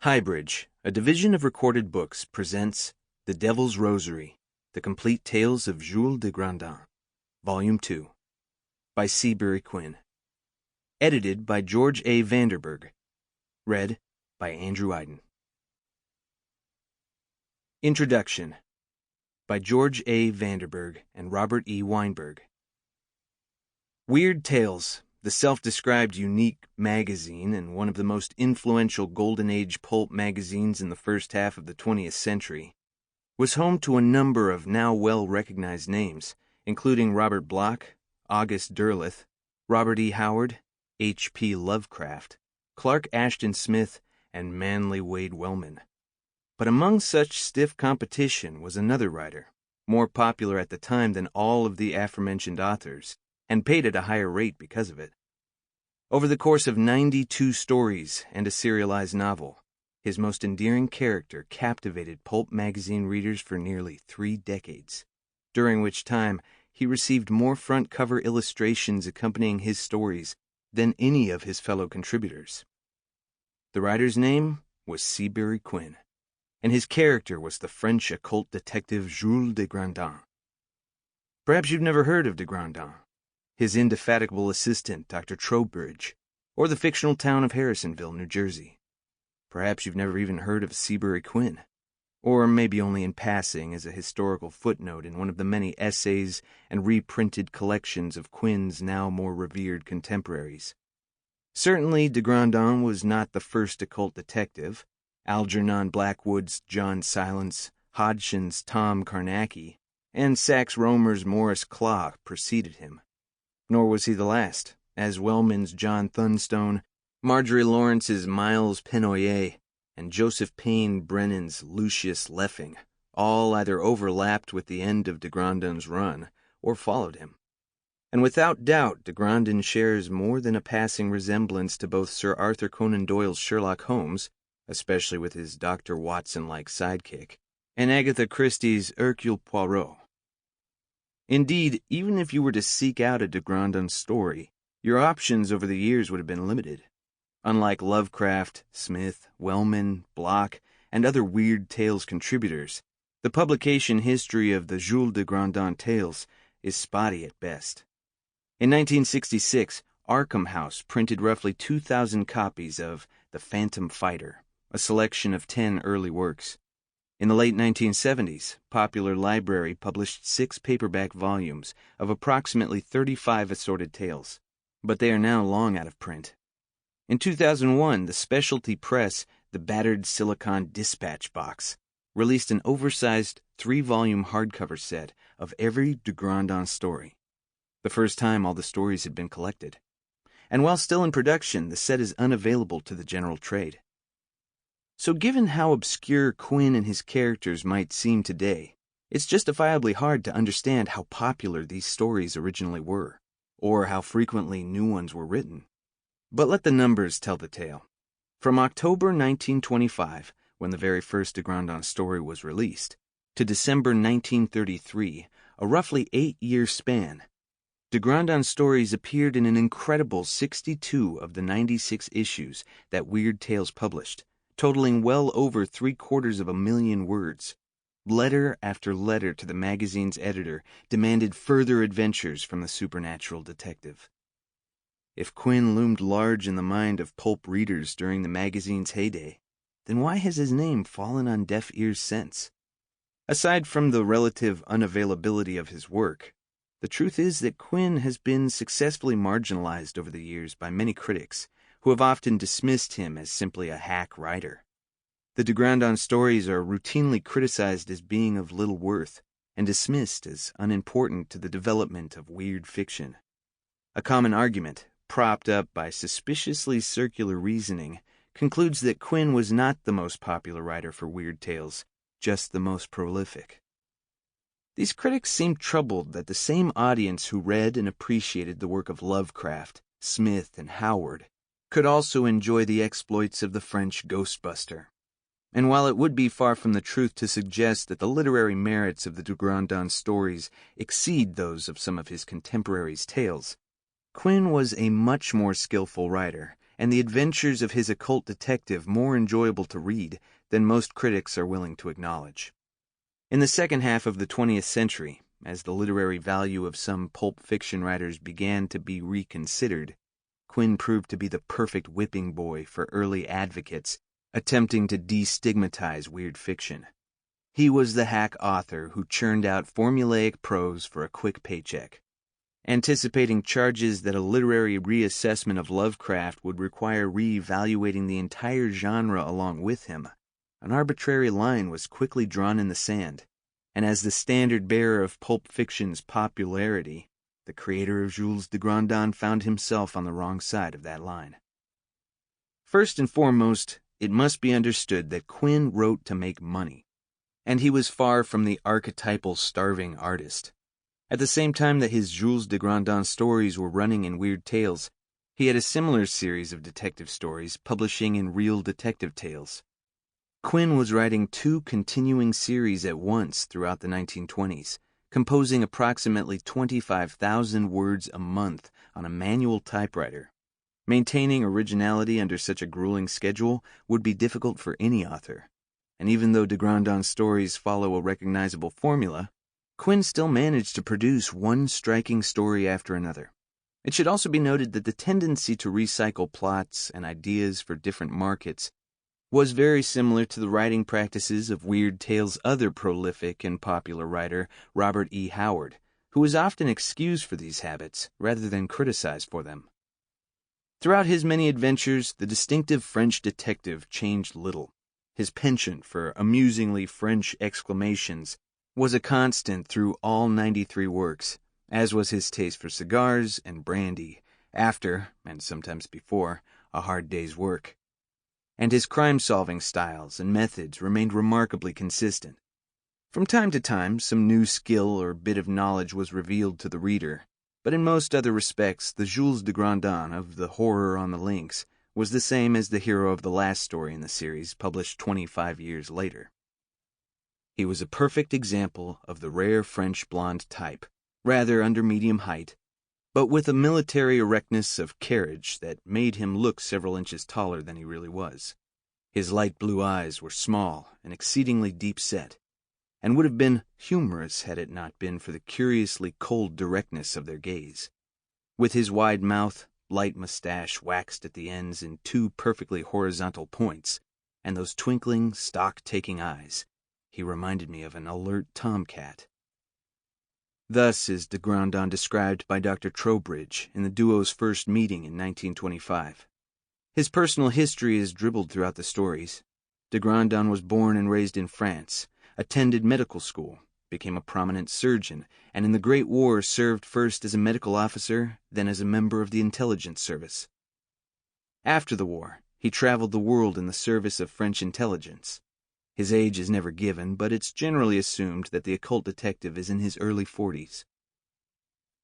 HighBridge, a division of Recorded Books, presents The Devil's Rosary, The Complete Tales of Jules de Grandin, Volume 2, by Seabury Quinn. Edited by George A. Vanderburg. Read by Andrew Eiden. Introduction by George A. Vanderburg and Robert E. Weinberg. Weird Tales, the self-described unique magazine and one of the most influential Golden Age pulp magazines in the first half of the 20th century, was home to a number of now well-recognized names, including Robert Bloch, August Derleth, Robert E. Howard, H.P. Lovecraft, Clark Ashton Smith, and Manly Wade Wellman. But among such stiff competition was another writer, more popular at the time than all of the aforementioned authors, and paid at a higher rate because of it. Over the course of 92 stories and a serialized novel, his most endearing character captivated pulp magazine readers for nearly 3 decades, during which time he received more front-cover illustrations accompanying his stories than any of his fellow contributors. The writer's name was Seabury Quinn, and his character was the French occult detective Jules de Grandin. Perhaps you've never heard of de Grandin, his indefatigable assistant, Dr. Trowbridge, or the fictional town of Harrisonville, New Jersey. Perhaps you've never even heard of Seabury Quinn, or maybe only in passing as a historical footnote in one of the many essays and reprinted collections of Quinn's now more revered contemporaries. Certainly, de Grandin was not the first occult detective. Algernon Blackwood's John Silence, Hodgson's Tom Carnacki, and Sax Rohmer's Morris Claw preceded him. Nor was he the last, as Wellman's John Thunstone, Marjorie Lawrence's Miles Pennoyer, and Joseph Payne Brennan's Lucius Leffing all either overlapped with the end of de Grandin's run or followed him. And without doubt, de Grandin shares more than a passing resemblance to both Sir Arthur Conan Doyle's Sherlock Holmes, especially with his Dr. Watson-like sidekick, and Agatha Christie's Hercule Poirot. Indeed, even if you were to seek out a de Grandin story, your options over the years would have been limited. Unlike Lovecraft, Smith, Wellman, Bloch, and other Weird Tales contributors, the publication history of the Jules de Grandin tales is spotty at best. In 1966, Arkham House printed roughly 2,000 copies of The Phantom Fighter, a selection of 10 early works. In the late 1970s, Popular Library published 6 paperback volumes of approximately 35 assorted tales, but they are now long out of print. In 2001, the specialty press, the Battered Silicon Dispatch Box, released an oversized 3-volume hardcover set of every de Grandin story, the first time all the stories had been collected. And while still in production, the set is unavailable to the general trade. So given how obscure Quinn and his characters might seem today, it's justifiably hard to understand how popular these stories originally were, or how frequently new ones were written. But let the numbers tell the tale. From October 1925, when the very first de Grandin story was released, to December 1933, a roughly 8-year span, de Grandin stories appeared in an incredible 62 of the 96 issues that Weird Tales published, totaling well over 750,000 words. Letter after letter to the magazine's editor demanded further adventures from the supernatural detective. If Quinn loomed large in the mind of pulp readers during the magazine's heyday, then why has his name fallen on deaf ears since? Aside from the relative unavailability of his work, the truth is that Quinn has been successfully marginalized over the years by many critics, who have often dismissed him as simply a hack writer. The de Grandin stories are routinely criticized as being of little worth and dismissed as unimportant to the development of weird fiction. A common argument, propped up by suspiciously circular reasoning, concludes that Quinn was not the most popular writer for Weird Tales, just the most prolific. These critics seem troubled that the same audience who read and appreciated the work of Lovecraft, Smith, and Howard could also enjoy the exploits of the French Ghostbuster. And while it would be far from the truth to suggest that the literary merits of the de Grandin stories exceed those of some of his contemporaries' tales, Quinn was a much more skillful writer and the adventures of his occult detective more enjoyable to read than most critics are willing to acknowledge. In the second half of the 20th century, as the literary value of some pulp fiction writers began to be reconsidered, Quinn proved to be the perfect whipping boy for early advocates attempting to destigmatize weird fiction. He was the hack author who churned out formulaic prose for a quick paycheck. Anticipating charges that a literary reassessment of Lovecraft would require re-evaluating the entire genre along with him, an arbitrary line was quickly drawn in the sand, and as the standard-bearer of pulp fiction's popularity, the creator of Jules de Grandin found himself on the wrong side of that line. First and foremost, it must be understood that Quinn wrote to make money, and he was far from the archetypal starving artist. At the same time that his Jules de Grandin stories were running in Weird Tales, he had a similar series of detective stories publishing in Real Detective Tales. Quinn was writing 2 continuing series at once throughout the 1920s, composing approximately 25,000 words a month on a manual typewriter. Maintaining originality under such a grueling schedule would be difficult for any author, and even though de Grandin's stories follow a recognizable formula, Quinn still managed to produce one striking story after another. It should also be noted that the tendency to recycle plots and ideas for different markets was very similar to the writing practices of Weird Tales' other prolific and popular writer, Robert E. Howard, who was often excused for these habits rather than criticized for them. Throughout his many adventures, the distinctive French detective changed little. His penchant for amusingly French exclamations was a constant through all 93 works, as was his taste for cigars and brandy after, and sometimes before, a hard day's work. And his crime-solving styles and methods remained remarkably consistent. From time to time, some new skill or bit of knowledge was revealed to the reader, but in most other respects, the Jules de Grandin of The Horror on the Links was the same as the hero of the last story in the series, published 25 years later. He was a perfect example of the rare French blonde type, rather under medium height, but with a military erectness of carriage that made him look several inches taller than he really was. His light blue eyes were small and exceedingly deep-set, and would have been humorous had it not been for the curiously cold directness of their gaze. With his wide mouth, light mustache waxed at the ends in 2 perfectly horizontal points, and those twinkling, stock-taking eyes, he reminded me of an alert tomcat. Thus is de Grandin described by Dr. Trowbridge in the duo's first meeting in 1925. His personal history is dribbled throughout the stories. De Grandin was born and raised in France, attended medical school, became a prominent surgeon, and in the Great War served first as a medical officer, then as a member of the intelligence service. After the war, he traveled the world in the service of French intelligence. His age is never given, but it's generally assumed that the occult detective is in his early 40s.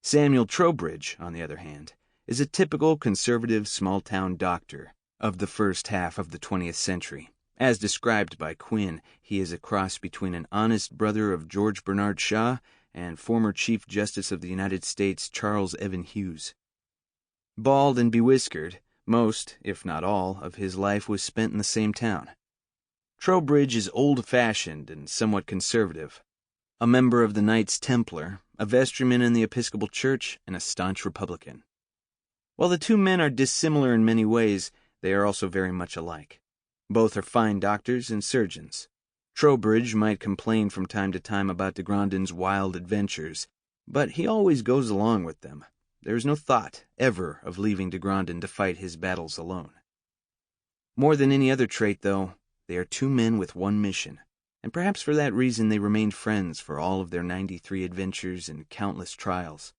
Samuel Trowbridge, on the other hand, is a typical conservative small-town doctor of the first half of the 20th century. As described by Quinn, he is a cross between an honest brother of George Bernard Shaw and former Chief Justice of the United States Charles Evan Hughes. Bald and bewhiskered, most, if not all, of his life was spent in the same town. Trowbridge is old-fashioned and somewhat conservative, a member of the Knights Templar, a vestryman in the Episcopal Church, and a staunch Republican. While the 2 men are dissimilar in many ways, they are also very much alike. Both are fine doctors and surgeons. Trowbridge might complain from time to time about de Grandin's wild adventures, but he always goes along with them. There is no thought, ever, of leaving de Grandin to fight his battles alone. More than any other trait, though, they are 2 men with one mission, and perhaps for that reason they remained friends for all of their 93 adventures and countless trials.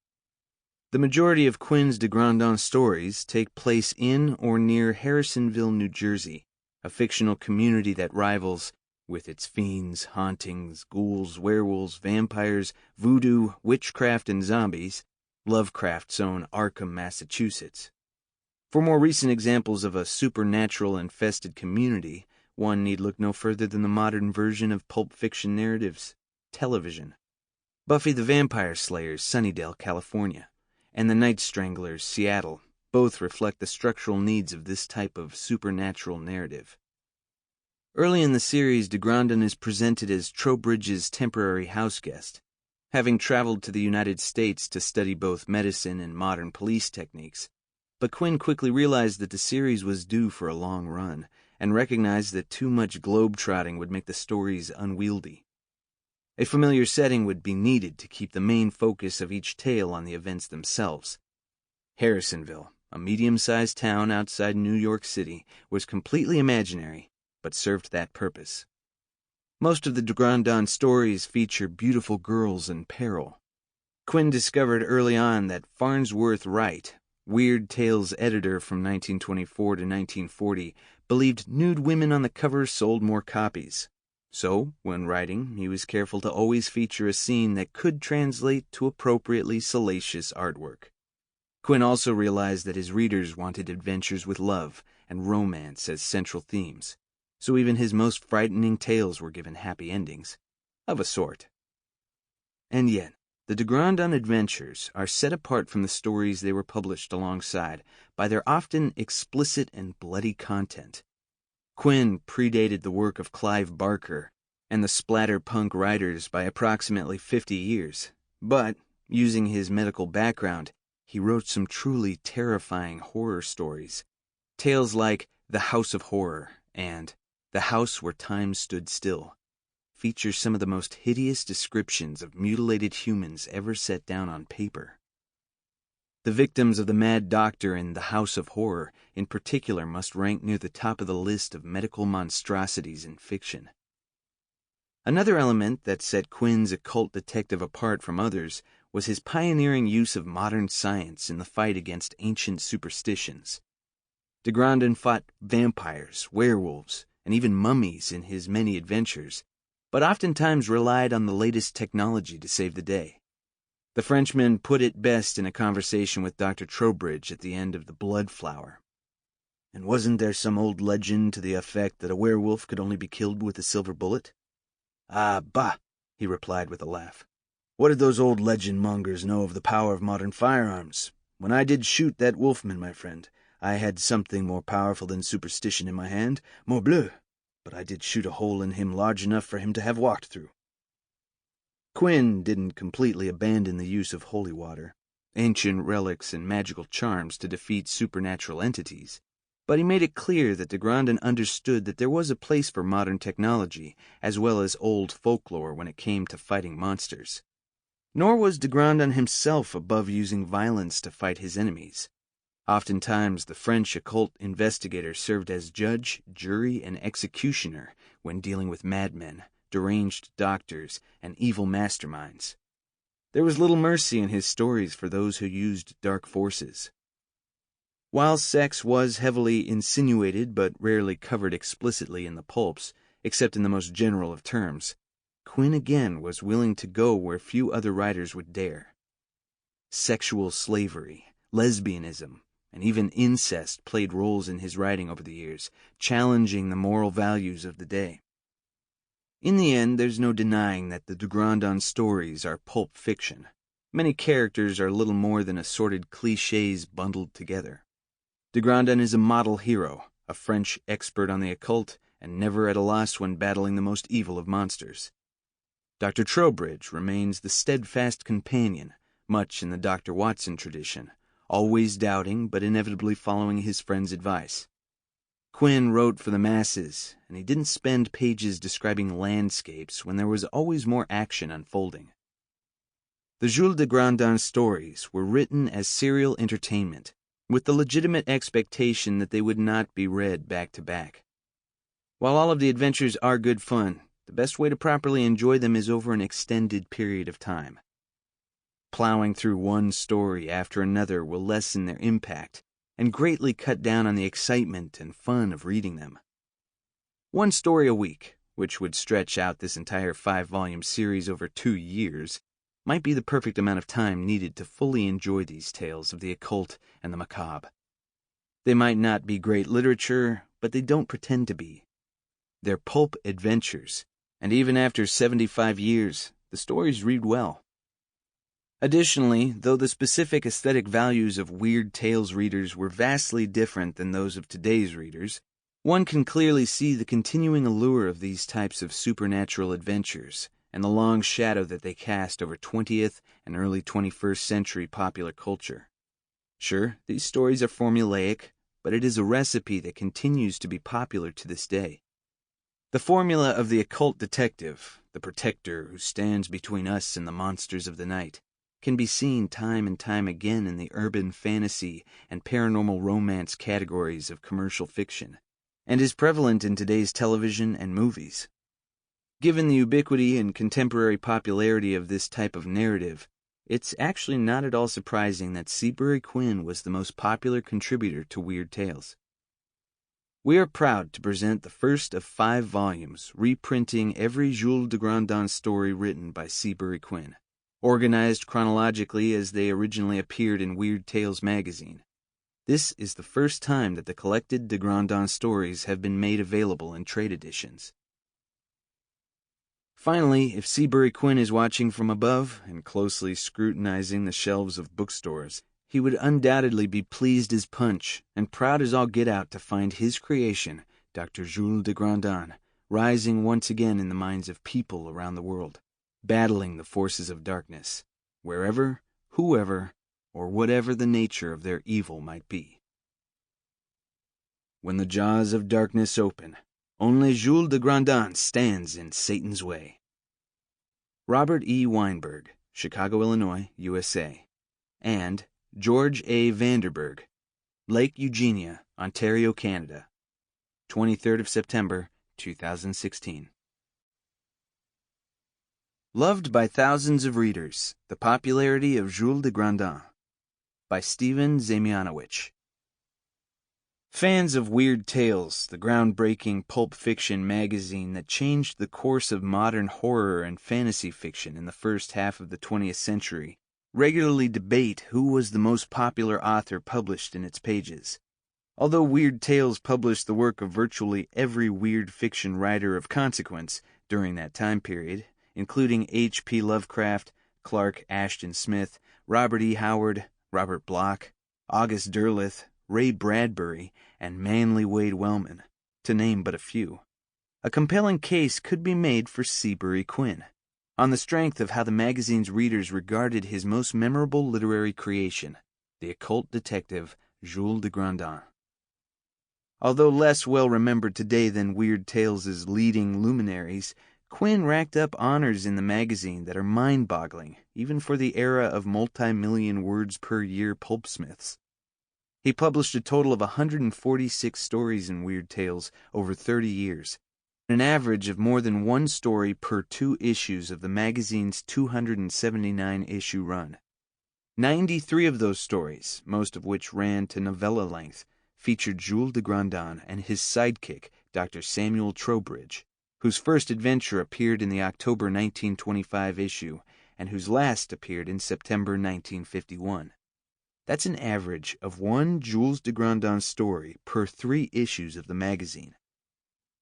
The majority of Quinn's de Grandin stories take place in or near Harrisonville, New Jersey, a fictional community that rivals, with its fiends, hauntings, ghouls, werewolves, vampires, voodoo, witchcraft, and zombies, Lovecraft's own Arkham, Massachusetts. For more recent examples of a supernatural-infested community, one need look no further than the modern version of pulp fiction narratives, television. Buffy the Vampire Slayer's Sunnydale, California, and the Night Stranglers' Seattle, both reflect the structural needs of this type of supernatural narrative. Early in the series, de Grandin is presented as Trowbridge's temporary houseguest, having traveled to the United States to study both medicine and modern police techniques. But Quinn quickly realized that the series was due for a long run, and recognized that too much globe-trotting would make the stories unwieldy. A familiar setting would be needed to keep the main focus of each tale on the events themselves. Harrisonville, a medium-sized town outside New York City, was completely imaginary, but served that purpose. Most of the de Grandin stories feature beautiful girls in peril. Quinn discovered early on that Farnsworth Wright, Weird Tales editor from 1924 to 1940, believed nude women on the cover sold more copies. So, when writing, he was careful to always feature a scene that could translate to appropriately salacious artwork. Quinn also realized that his readers wanted adventures with love and romance as central themes, so even his most frightening tales were given happy endings, of a sort. And yet, the de Grandin adventures are set apart from the stories they were published alongside by their often explicit and bloody content. Quinn predated the work of Clive Barker and the splatterpunk writers by approximately 50 years, but, using his medical background, he wrote some truly terrifying horror stories. Tales like The House of Horror and The House Where Time Stood Still feature some of the most hideous descriptions of mutilated humans ever set down on paper. The victims of the Mad Doctor in The House of Horror, in particular, must rank near the top of the list of medical monstrosities in fiction. Another element that set Quinn's occult detective apart from others was his pioneering use of modern science in the fight against ancient superstitions. De Grandin fought vampires, werewolves, and even mummies in his many adventures, but oftentimes relied on the latest technology to save the day. The Frenchman put it best in a conversation with Dr. Trowbridge at the end of The Blood Flower. "And wasn't there some old legend to the effect that a werewolf could only be killed with a silver bullet?" "Ah, bah," he replied with a laugh. "What did those old legend mongers know of the power of modern firearms? When I did shoot that wolfman, my friend, I had something more powerful than superstition in my hand, morbleu, but I did shoot a hole in him large enough for him to have walked through." Quinn didn't completely abandon the use of holy water, ancient relics, and magical charms to defeat supernatural entities, but he made it clear that de Grandin understood that there was a place for modern technology as well as old folklore when it came to fighting monsters. Nor was de Grandin himself above using violence to fight his enemies. Oftentimes, the French occult investigator served as judge, jury, and executioner when dealing with madmen, deranged doctors, and evil masterminds. There was little mercy in his stories for those who used dark forces. While sex was heavily insinuated but rarely covered explicitly in the pulps, except in the most general of terms, Quinn again was willing to go where few other writers would dare. Sexual slavery, lesbianism, and even incest played roles in his writing over the years, challenging the moral values of the day. In the end, there's no denying that the de Grandin stories are pulp fiction. Many characters are little more than assorted clichés bundled together. De Grandin is a model hero, a French expert on the occult, and never at a loss when battling the most evil of monsters. Dr. Trowbridge remains the steadfast companion, much in the Dr. Watson tradition, always doubting but inevitably following his friend's advice. Quinn wrote for the masses, and he didn't spend pages describing landscapes when there was always more action unfolding. The Jules de Grandin stories were written as serial entertainment, with the legitimate expectation that they would not be read back to back. While all of the adventures are good fun, the best way to properly enjoy them is over an extended period of time. Plowing through one story after another will lessen their impact and greatly cut down on the excitement and fun of reading them. One story a week, which would stretch out this entire 5-volume series over 2 years, might be the perfect amount of time needed to fully enjoy these tales of the occult and the macabre. They might not be great literature, but they don't pretend to be. They're pulp adventures, and even after 75 years, the stories read well. Additionally, though the specific aesthetic values of Weird Tales readers were vastly different than those of today's readers, one can clearly see the continuing allure of these types of supernatural adventures and the long shadow that they cast over 20th and early 21st century popular culture. Sure, these stories are formulaic, but it is a recipe that continues to be popular to this day. The formula of the occult detective, the protector who stands between us and the monsters of the night, can be seen time and time again in the urban fantasy and paranormal romance categories of commercial fiction, and is prevalent in today's television and movies. Given the ubiquity and contemporary popularity of this type of narrative, it's actually not at all surprising that Seabury Quinn was the most popular contributor to Weird Tales. We are proud to present the first of 5 volumes reprinting every Jules de Grandin story written by Seabury Quinn, organized chronologically as they originally appeared in Weird Tales magazine. This is the first time that the collected de Grandin stories have been made available in trade editions. Finally, if Seabury Quinn is watching from above and closely scrutinizing the shelves of bookstores, he would undoubtedly be pleased as punch and proud as all get out to find his creation, Dr. Jules de Grandin, rising once again in the minds of people around the world, battling the forces of darkness, wherever, whoever, or whatever the nature of their evil might be. When the jaws of darkness open, only Jules de Grandin stands in Satan's way. Robert E. Weinberg, Chicago, Illinois, USA, and George A. Vanderberg, Lake Eugenia, Ontario, Canada, 23rd of September, 2016. Loved by thousands of readers, The Popularity of Jules de Grandin, by Stephen Zamianowicz. Fans of Weird Tales, the groundbreaking pulp fiction magazine that changed the course of modern horror and fantasy fiction in the first half of the 20th century, regularly debate who was the most popular author published in its pages. Although Weird Tales published the work of virtually every weird fiction writer of consequence during that time period, including H.P. Lovecraft, Clark Ashton Smith, Robert E. Howard, Robert Bloch, August Derleth, Ray Bradbury, and Manly Wade Wellman, to name but a few, a compelling case could be made for Seabury Quinn, on the strength of how the magazine's readers regarded his most memorable literary creation, the occult detective Jules de Grandin. Although less well-remembered today than Weird Tales' leading luminaries, Quinn racked up honors in the magazine that are mind-boggling, even for the era of multi-million words per year pulpsmiths. He published a total of 146 stories in Weird Tales over 30 years, an average of more than 1 story per 2 issues of the magazine's 279-issue run. 93 of those stories, most of which ran to novella length, featured Jules de Grandin and his sidekick, Dr. Samuel Trowbridge, whose first adventure appeared in the October 1925 issue and whose last appeared in September 1951. That's an average of 1 Jules de Grandin story per 3 issues of the magazine.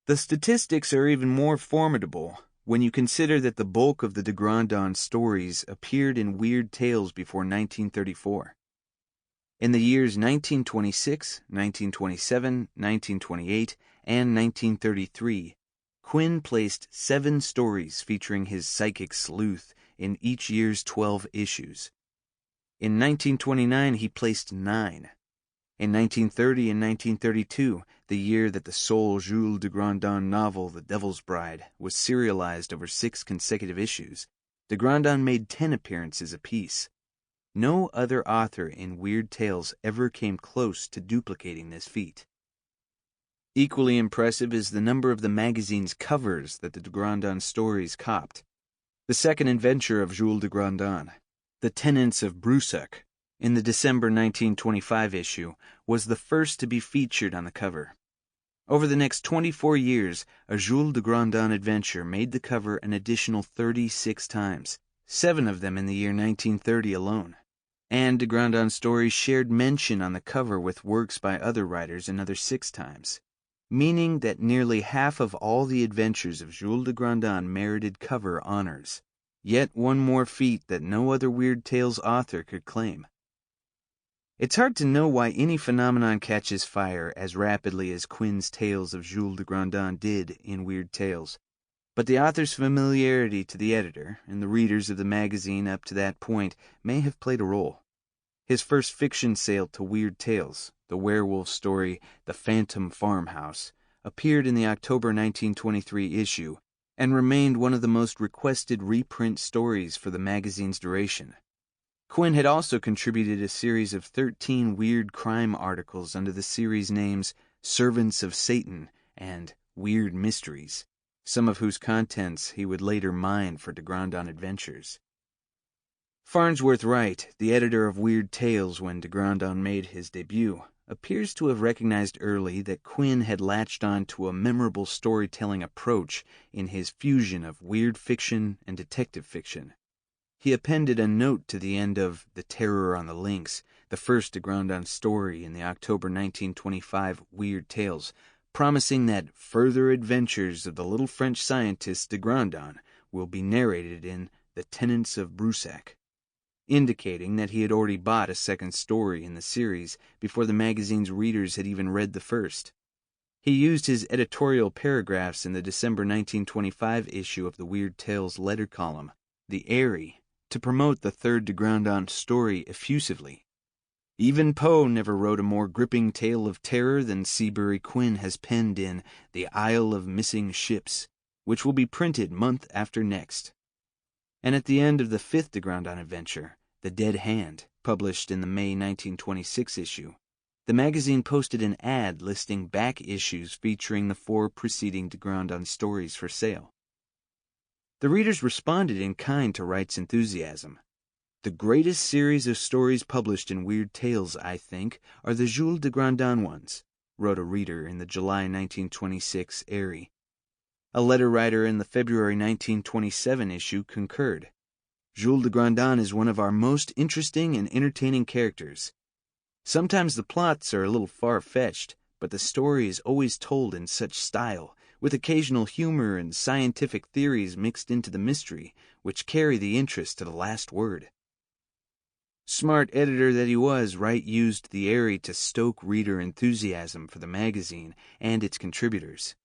The statistics are even more formidable when you consider that the bulk of the de Grandin stories appeared in Weird Tales before 1934. In the years 1926, 1927, 1928, and 1933, Quinn placed 7 stories featuring his psychic sleuth in each year's 12 issues. In 1929, he placed 9. In 1930 and 1932, the year that the sole Jules de Grandin novel, The Devil's Bride, was serialized over 6 consecutive issues, de Grandin made 10 appearances apiece. No other author in Weird Tales ever came close to duplicating this feat. Equally impressive is the number of the magazine's covers that the de Grandin stories copped. The second adventure of Jules de Grandin, The Tenants of Brusac, in the December 1925 issue, was the first to be featured on the cover. Over the next 24 years, a Jules de Grandin adventure made the cover an additional 36 times, 7 of them in the year 1930 alone. And de Grandin's stories shared mention on the cover with works by other writers another 6 times, meaning that nearly half of all the adventures of Jules de Grandin merited cover honors. Yet one more feat that no other Weird Tales author could claim. It's hard to know why any phenomenon catches fire as rapidly as Quinn's tales of Jules de Grandin did in Weird Tales, but the author's familiarity to the editor and the readers of the magazine up to that point may have played a role. His first fiction sale to Weird Tales, the werewolf story The Phantom Farmhouse, appeared in the October 1923 issue and remained one of the most requested reprint stories for the magazine's duration. Quinn had also contributed a series of 13 weird crime articles under the series names Servants of Satan and Weird Mysteries, some of whose contents he would later mine for de Grandin adventures. Farnsworth Wright, the editor of Weird Tales when de Grandin made his debut, appears to have recognized early that Quinn had latched on to a memorable storytelling approach in his fusion of weird fiction and detective fiction. He appended a note to the end of The Terror on the Links, the first de Grandin story in the October 1925 Weird Tales, promising that further adventures of the little French scientist de Grandin will be narrated in The Tenants of Brusac, indicating that he had already bought a second story in the series before the magazine's readers had even read the first. He used his editorial paragraphs in the December 1925 issue of the Weird Tales letter column, The Airy, to promote the third de Grandin story effusively. Even Poe never wrote a more gripping tale of terror than Seabury Quinn has penned in The Isle of Missing Ships, which will be printed month after next. And at the end of the fifth de Grandin adventure, The Dead Hand, published in the May 1926 issue, the magazine posted an ad listing back issues featuring the 4 preceding de Grandin stories for sale. The readers responded in kind to Wright's enthusiasm. The greatest series of stories published in Weird Tales, I think, are the Jules de Grandin ones, wrote a reader in the July 1926 Airy. A letter writer in the February 1927 issue concurred. Jules de Grandin is one of our most interesting and entertaining characters. Sometimes the plots are a little far-fetched, but the story is always told in such style, with occasional humor and scientific theories mixed into the mystery, which carry the interest to the last word. Smart editor that he was, Wright used the Airy to stoke reader enthusiasm for the magazine and its contributors.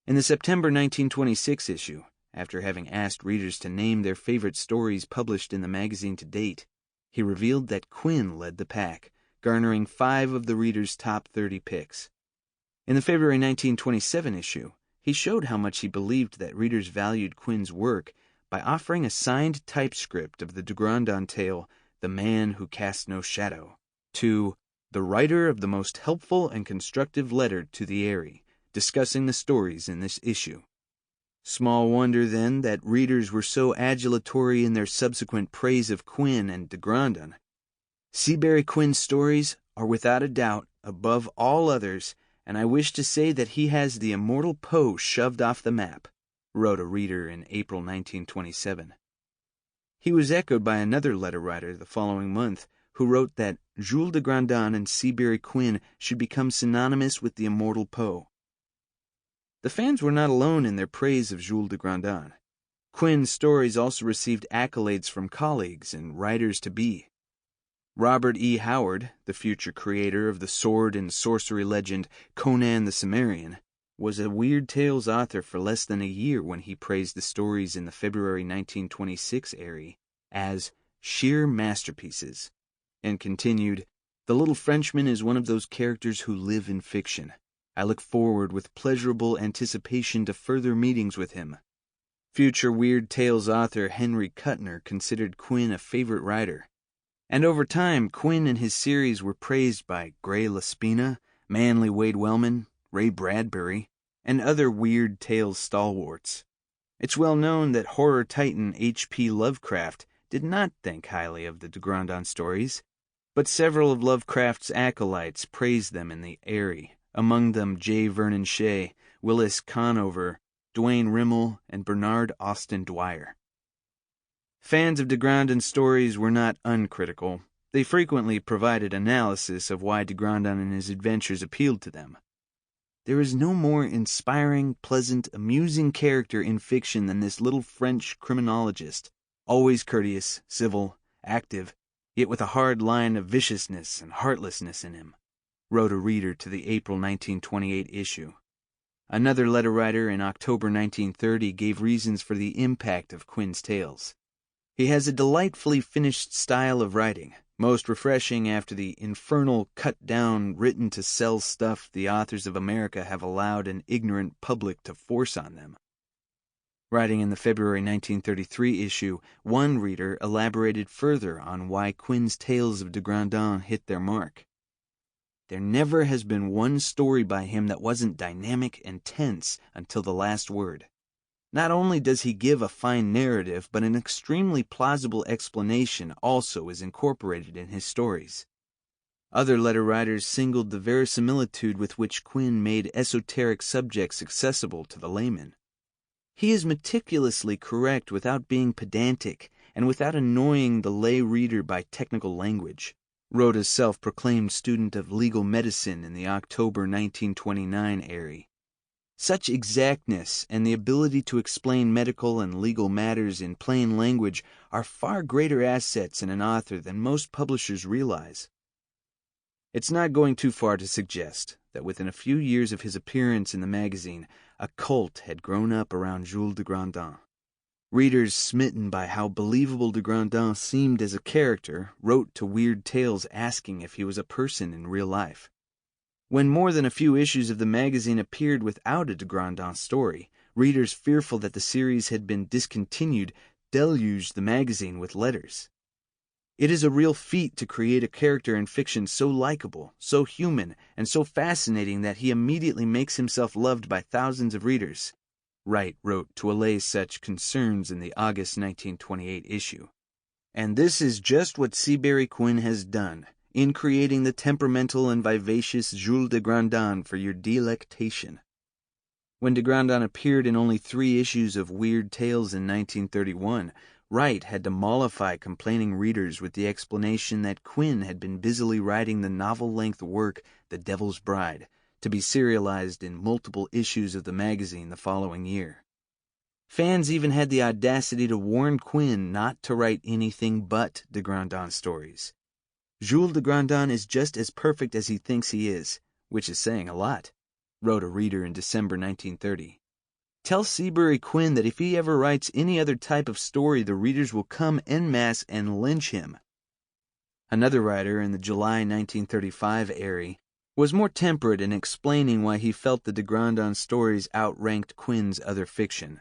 In the September 1926 issue, after having asked readers to name their favorite stories published in the magazine to date, he revealed that Quinn led the pack, garnering 5 of the readers' top 30 picks. In the February 1927 issue, he showed how much he believed that readers valued Quinn's work by offering a signed typescript of the de Grandin tale The Man Who Cast No Shadow to the writer of the most helpful and constructive letter to the Airy, discussing the stories in this issue. Small wonder, then, that readers were so adulatory in their subsequent praise of Quinn and de Grandin. Seabury Quinn's stories are without a doubt above all others, and I wish to say that he has the immortal Poe shoved off the map, wrote a reader in April 1927. He was echoed by another letter writer the following month, who wrote that Jules de Grandin and Seabury Quinn should become synonymous with the immortal Poe. The fans were not alone in their praise of Jules de Grandin. Quinn's stories also received accolades from colleagues and writers-to-be. Robert E. Howard, the future creator of the sword and sorcery legend Conan the Cimmerian, was a Weird Tales author for less than a year when he praised the stories in the February 1926 Airy as sheer masterpieces, and continued, "The little Frenchman is one of those characters who live in fiction. I look forward with pleasurable anticipation to further meetings with him." Future Weird Tales author Henry Kuttner considered Quinn a favorite writer. And over time, Quinn and his series were praised by Gray Laspina, Manly Wade Wellman, Ray Bradbury, and other Weird Tales stalwarts. It's well known that horror titan H.P. Lovecraft did not think highly of the de Grandin stories, but several of Lovecraft's acolytes praised them in the Airy, among them J. Vernon Shea, Willis Conover, Duane Rimmel, and Bernard Austin Dwyer. Fans of de Grandin's stories were not uncritical. They frequently provided analysis of why de Grandin and his adventures appealed to them. There is no more inspiring, pleasant, amusing character in fiction than this little French criminologist, always courteous, civil, active, yet with a hard line of viciousness and heartlessness in him," wrote a reader to the April 1928 issue. Another letter writer in October 1930 gave reasons for the impact of Quinn's tales. "He has a delightfully finished style of writing, most refreshing after the infernal cut-down, written-to-sell stuff the authors of America have allowed an ignorant public to force on them." Writing in the February 1933 issue, one reader elaborated further on why Quinn's tales of de Grandin hit their mark. "There never has been one story by him that wasn't dynamic and tense until the last word. Not only does he give a fine narrative, but an extremely plausible explanation also is incorporated in his stories." Other letter writers singled the verisimilitude with which Quinn made esoteric subjects accessible to the layman. "He is meticulously correct without being pedantic and without annoying the lay reader by technical language," wrote a self-proclaimed student of legal medicine in the October 1929 issue. "Such exactness and the ability to explain medical and legal matters in plain language are far greater assets in an author than most publishers realize." It's not going too far to suggest that within a few years of his appearance in the magazine, a cult had grown up around Jules de Grandin. Readers smitten by how believable de Grandin seemed as a character wrote to Weird Tales asking if he was a person in real life. When more than a few issues of the magazine appeared without a de Grandin story, readers fearful that the series had been discontinued deluged the magazine with letters. It is a real feat to create a character in fiction so likable, so human, and so fascinating that he immediately makes himself loved by thousands of readers, Wright wrote to allay such concerns in the August 1928 issue. And this is just what Seabury Quinn has done, in creating the temperamental and vivacious Jules de Grandin for your delectation. When de Grandin appeared in only 3 issues of Weird Tales in 1931, Wright had to mollify complaining readers with the explanation that Quinn had been busily writing the novel-length work The Devil's Bride, to be serialized in multiple issues of the magazine the following year. Fans even had the audacity to warn Quinn not to write anything but de Grandin stories. "Jules de Grandin is just as perfect as he thinks he is, which is saying a lot," wrote a reader in December 1930. "Tell Seabury Quinn that if he ever writes any other type of story, the readers will come en masse and lynch him." Another writer in the July 1935 issue was more temperate in explaining why he felt the de Grandin stories outranked Quinn's other fiction.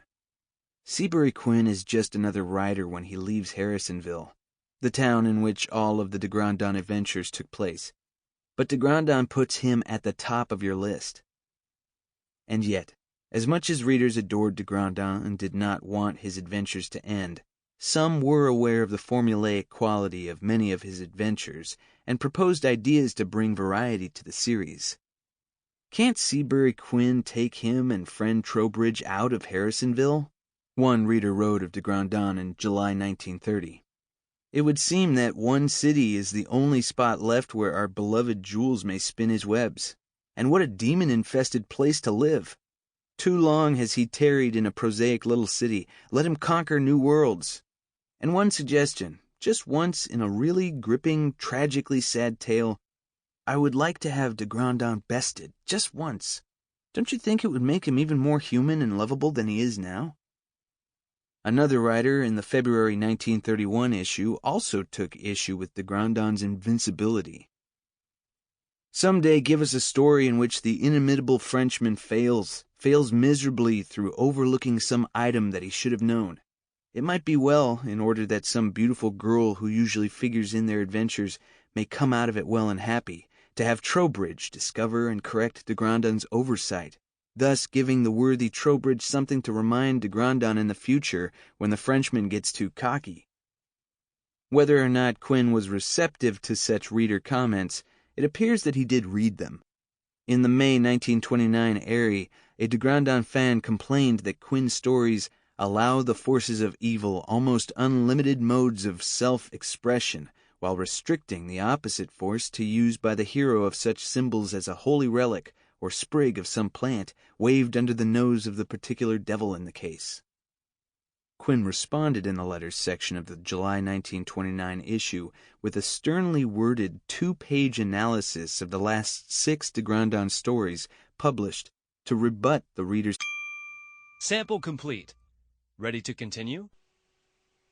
"Seabury Quinn is just another writer when he leaves Harrisonville, the town in which all of the de Grandin adventures took place, but de Grandin puts him at the top of your list." And yet, as much as readers adored de Grandin and did not want his adventures to end, some were aware of the formulaic quality of many of his adventures and proposed ideas to bring variety to the series. "Can't Seabury Quinn take him and friend Trowbridge out of Harrisonville?" one reader wrote of de Grandin in July 1930. "It would seem that one city is the only spot left where our beloved Jules may spin his webs. And what a demon-infested place to live! Too long has he tarried in a prosaic little city. Let him conquer new worlds. And one suggestion, just once in a really gripping, tragically sad tale, I would like to have de Grandin bested, just once. Don't you think it would make him even more human and lovable than he is now?" Another writer in the February 1931 issue also took issue with de Grandin's invincibility. "Some day give us a story in which the inimitable Frenchman fails miserably through overlooking some item that he should have known. It might be well, in order that some beautiful girl who usually figures in their adventures may come out of it well and happy, to have Trowbridge discover and correct de Grandin's oversight, thus giving the worthy Trowbridge something to remind de Grandin in the future when the Frenchman gets too cocky." Whether or not Quinn was receptive to such reader comments, it appears that he did read them. In the May 1929 issue, a de Grandin fan complained that Quinn's stories allow the forces of evil almost unlimited modes of self-expression, while restricting the opposite force to use by the hero of such symbols as a holy relic or sprig of some plant waved under the nose of the particular devil in the case. Quinn responded in the letters section of the July 1929 issue with a sternly worded 2-page analysis of the last 6 de Grandin stories published to rebut the reader's... Sample complete. Ready to continue?